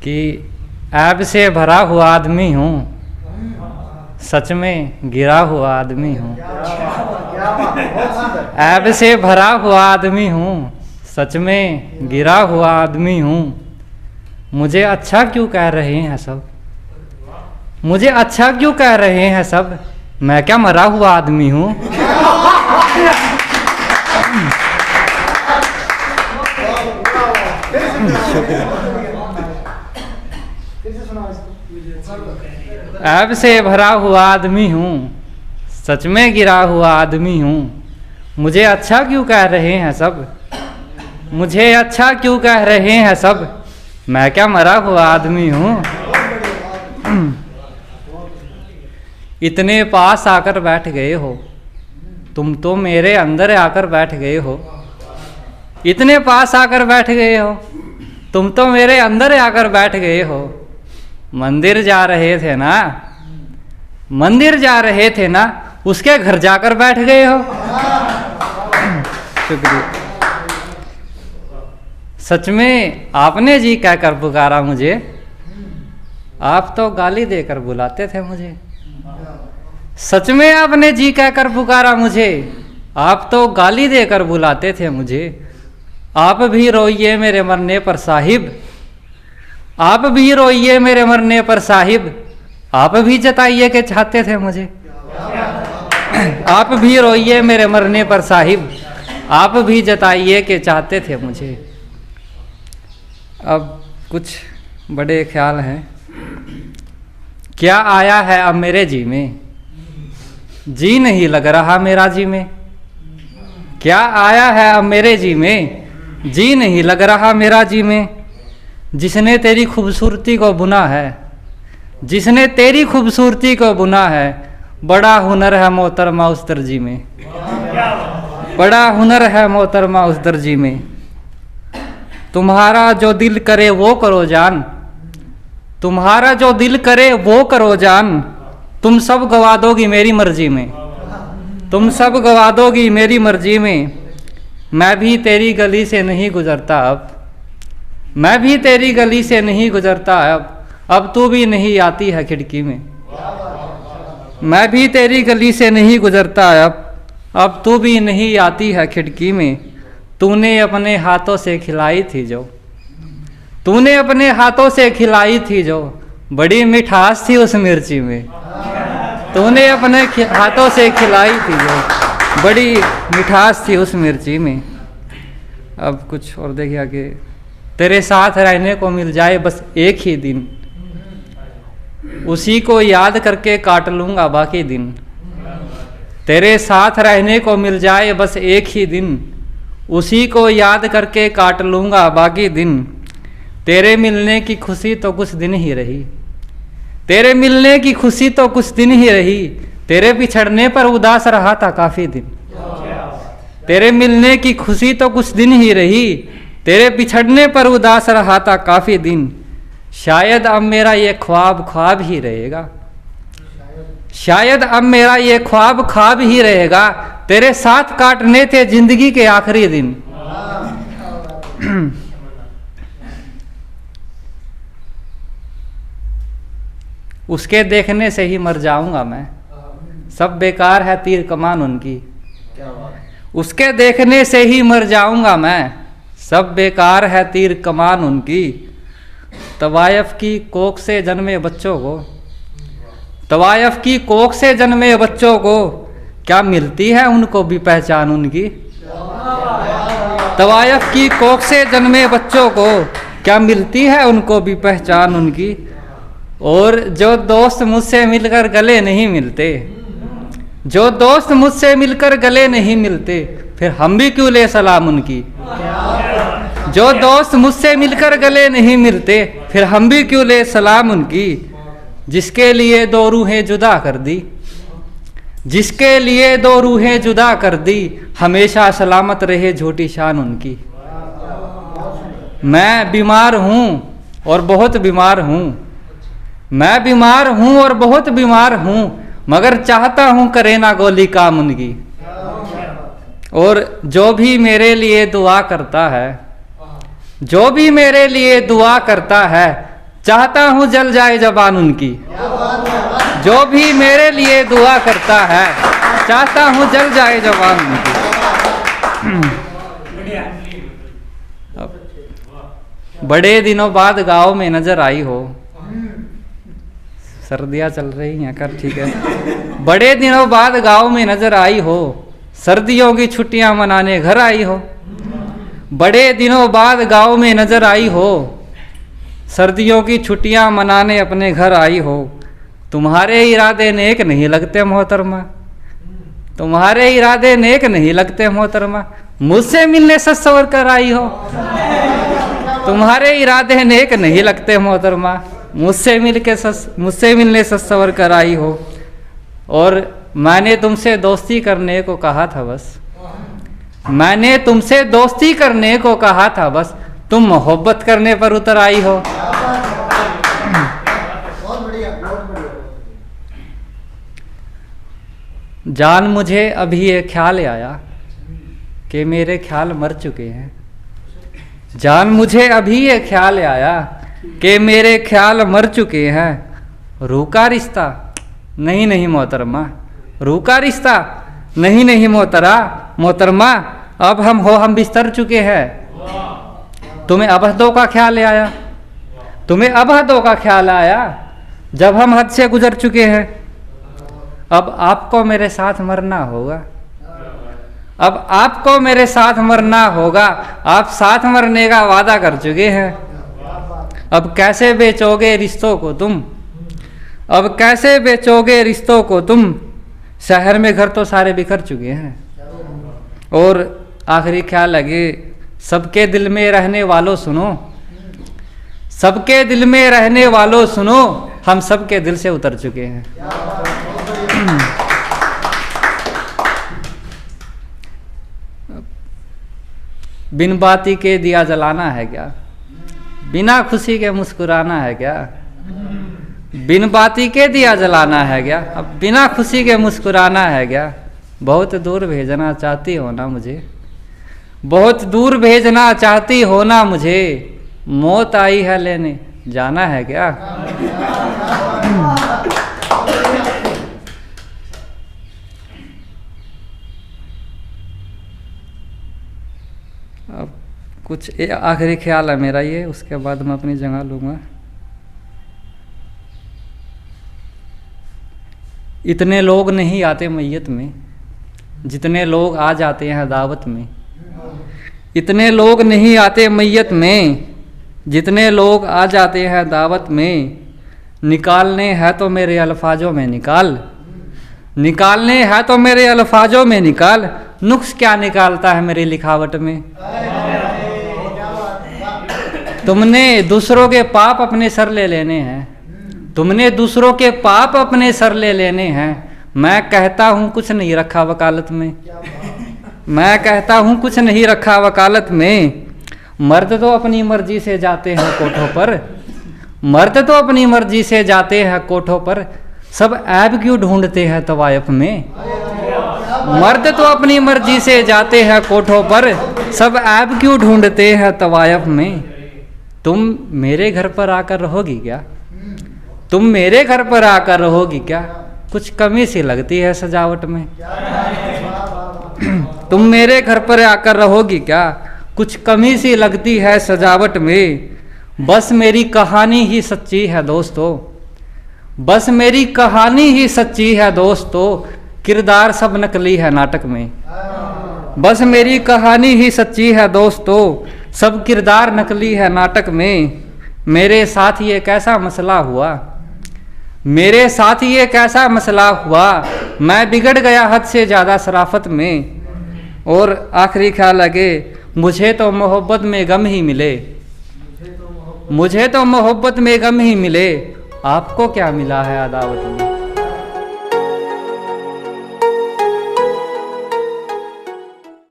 कि ऐब से भरा हुआ आदमी हूँ, सच में गिरा हुआ आदमी हूँ। ऐब से भरा हुआ आदमी हूँ, सच में गिरा हुआ आदमी हूँ। मुझे अच्छा क्यों कह रहे हैं सब, मुझे अच्छा क्यों कह रहे हैं सब, मैं क्या मरा हुआ आदमी हूँ। ऐब से भरा हुआ आदमी हूँ, सच में गिरा हुआ आदमी हूँ। मुझे अच्छा क्यों कह रहे हैं सब, मुझे अच्छा क्यों कह रहे हैं सब, मैं क्या मरा हुआ आदमी हूँ। इतने पास आकर बैठ गए हो, तुम तो मेरे अंदर आकर बैठ गए हो। इतने पास आकर बैठ गए हो, तुम तो मेरे अंदर आकर बैठ गए हो। मंदिर जा रहे थे ना, मंदिर जा रहे थे ना, उसके घर जाकर बैठ गए हो। शुक्रिया। सच में आपने जी कहकर पुकारा मुझे, आप तो गाली देकर बुलाते थे मुझे। सच में आपने जी कहकर पुकारा मुझे, आप तो गाली देकर बुलाते थे मुझे। आप भी रोइए मेरे मरने पर साहिब, आप भी रोइए मेरे मरने पर साहिब, आप भी जताइए कि चाहते थे मुझे। आप भी रोइए मेरे मरने पर साहिब, आप भी जताइए कि चाहते थे मुझे। अब कुछ बड़े ख्याल हैं। क्या आया है अब मेरे जी में, जी नहीं लग रहा मेरा जी में। क्या आया है अब मेरे जी में, जी नहीं लग रहा मेरा जी में। जिसने तेरी खूबसूरती को बुना है, जिसने तेरी खूबसूरती को बुना है, बड़ा हुनर है मोहतरमा उस दर्जी में। बड़ा हुनर है मोहतरमा उस दर्जी में। तुम्हारा जो दिल करे वो करो जान, तुम्हारा जो दिल करे वो करो जान। तुम सब गवा दोगी मेरी मर्जी में, तुम सब गवा दोगी मेरी मर्जी में। मैं भी तेरी गली से नहीं गुजरता अब, मैं भी तेरी गली से नहीं गुजरता अब तू भी नहीं आती है खिड़की में। मैं भी तेरी गली से नहीं गुजरता अब तू भी नहीं आती है खिड़की में। तूने अपने हाथों से खिलाई थी जो, तूने अपने हाथों से खिलाई थी जो, बड़ी मिठास थी उस मिर्ची में। तूने अपने हाथों से खिलाई थी जो, बड़ी मिठास थी उस मिर्ची में। अब कुछ और देखिए आगे। तेरे साथ रहने को मिल जाए बस एक ही दिन, उसी को याद करके काट लूँगा बाकी दिन। तेरे साथ रहने को मिल जाए बस एक ही दिन, उसी को याद करके काट लूँगा बाकी दिन। तेरे मिलने की खुशी तो कुछ दिन ही रही, तेरे मिलने की खुशी तो कुछ दिन ही रही। तेरे बिछड़ने पर उदास रहा था काफ़ी दिन, तेरे मिलने की खुशी तो कुछ दिन ही रही। तेरे बिछड़ने पर उदास रहा था काफ़ी दिन। शायद अब मेरा ये ख्वाब ख्वाब ही रहेगा, शायद अब मेरा ये ख्वाब ख्वाब ही रहेगा। तेरे साथ काटने थे जिंदगी के आखिरी दिन। उसके देखने से ही मर जाऊंगा मैं, सब बेकार है तीर कमान उनकी। उसके देखने से ही मर जाऊंगा मैं, सब बेकार है तीर कमान उनकी। तवायफ की कोख से जन्मे बच्चों को, तवायफ की कोख से जन्मे बच्चों को, क्या मिलती है उनको भी पहचान उनकी। तवायफ की कोख से जन्मे बच्चों को, क्या मिलती है उनको भी पहचान उनकी। और जो दोस्त मुझसे मिलकर गले नहीं मिलते, जो दोस्त मुझसे मिलकर गले नहीं मिलते, फिर हम भी क्यों ले सलाम उनकी। जो दोस्त मुझसे मिलकर गले नहीं मिलते, फिर हम भी क्यों ले सलाम उनकी। जिसके लिए दो रूहें जुदा कर दी, जिसके लिए दो रूहें जुदा कर दी, हमेशा सलामत रहे झूठी शान उनकी। मैं बीमार हूँ और बहुत बीमार हूँ, मैं बीमार हूँ और बहुत बीमार हूँ, मगर चाहता हूँ करे ना गोली काम उनकी। और जो भी मेरे लिए दुआ करता है, जो भी मेरे लिए दुआ करता है, चाहता हूँ जल जाए जबान उनकी, जो भी मेरे लिए दुआ करता है, चाहता हूँ जल जाए जबान उनकी। बड़े दिनों बाद गांव में नजर आई हो, सर्दियाँ चल रही हैं कर, ठीक है। बड़े दिनों बाद गांव में नजर आई हो, सर्दियों की छुट्टियां मनाने घर आई हो। बड़े दिनों बाद गांव में नजर आई हो, सर्दियों की छुट्टियां मनाने अपने घर आई हो। तुम्हारे इरादे नेक नहीं लगते मोहतरमा, तुम्हारे इरादे नेक नहीं लगते मोहतरमा, मुझसे मिलने सच सवर कर आई हो। तुम्हारे इरादे नेक नहीं लगते मोहतरमा, मुझसे मिलने सच सवर कर आई हो। और मैंने तुमसे दोस्ती करने को कहा था बस, मैंने तुमसे दोस्ती करने को कहा था बस, तुम मोहब्बत करने पर उतर आई हो। जान मुझे अभी ये ख्याल आया कि मेरे ख्याल मर चुके हैं। जान मुझे अभी ये ख्याल आया कि मेरे ख्याल मर चुके हैं। रूह का रिश्ता नहीं नहीं मोहतरमा, रूह का रिश्ता नहीं नहीं मोहतरमा, अब हम बिस्तर चुके हैं। तुम्हें अब हदों का ख्याल आया, तुम्हें अब हदों का ख्याल आया, जब हम हद से गुजर चुके हैं। अब आपको मेरे साथ मरना होगा, अब आपको मेरे साथ मरना होगा। आप साथ मरने का वादा कर चुके हैं। अब कैसे बेचोगे रिश्तों को तुम, अब कैसे बेचोगे रिश्तों को तुम। शहर में घर तो सारे बिखर चुके हैं। और आखिरी ख्याल लगे, सबके दिल में रहने वालों सुनो, सबके दिल में रहने वालों सुनो, हम सबके दिल से उतर चुके हैं। बिन बाती के दिया जलाना है क्या, बिना खुशी के मुस्कुराना है क्या। बिन बाती के दिया जलाना है क्या, अब बिना खुशी के मुस्कुराना है क्या। बहुत दूर भेजना चाहती हो ना मुझे, बहुत दूर भेजना चाहती हो ना मुझे, मौत आई है लेने जाना है क्या। अब कुछ आखिरी ख्याल है मेरा ये, उसके बाद मैं अपनी जगह लूँगा। इतने लोग नहीं आते मैयत में जितने लोग आ जाते हैं दावत में। इतने लोग नहीं आते मैयत में जितने लोग आ जाते हैं दावत में। निकालने हैं तो मेरे अल्फाजों में निकाल, निकालने हैं तो मेरे अल्फाजों में निकाल। नुक्स क्या निकालता है मेरी लिखावट में। तुमने दूसरों के पाप अपने सर ले लेने हैं, तुमने दूसरों के पाप अपने सर ले लेने हैं। मैं कहता हूँ कुछ नहीं रखा वकालत में, मैं कहता हूँ कुछ नहीं रखा वकालत में। मर्द तो अपनी मर्जी से जाते हैं कोठों पर, मर्द तो अपनी मर्जी से जाते हैं कोठों पर। सब ऐब क्यों ढूंढते हैं तवायफ में। मर्द तो अपनी मर्जी से जाते हैं कोठों पर, सब ऐब क्यों ढूंढते हैं तवायफ में। तुम मेरे घर पर आकर रहोगी क्या, तुम मेरे घर पर आकर रहोगी क्या। कुछ कमी सी लगती है सजावट में। तुम मेरे घर पर आकर रहोगी क्या, कुछ कमी सी लगती है सजावट में। बस मेरी कहानी ही सच्ची है दोस्तों, बस मेरी कहानी ही सच्ची है दोस्तों। किरदार सब नकली है नाटक में। बस मेरी कहानी ही सच्ची है दोस्तों, सब किरदार नकली है नाटक में। मेरे साथ ये कैसा मसला हुआ, मेरे साथ ये कैसा मसला हुआ। मैं बिगड़ गया हद से ज़्यादा शराफत में। और आखिरी ख्याल लगे, मुझे तो मोहब्बत में गम ही मिले, मुझे तो मोहब्बत में गम ही मिले। आपको क्या मिला है अदावत में।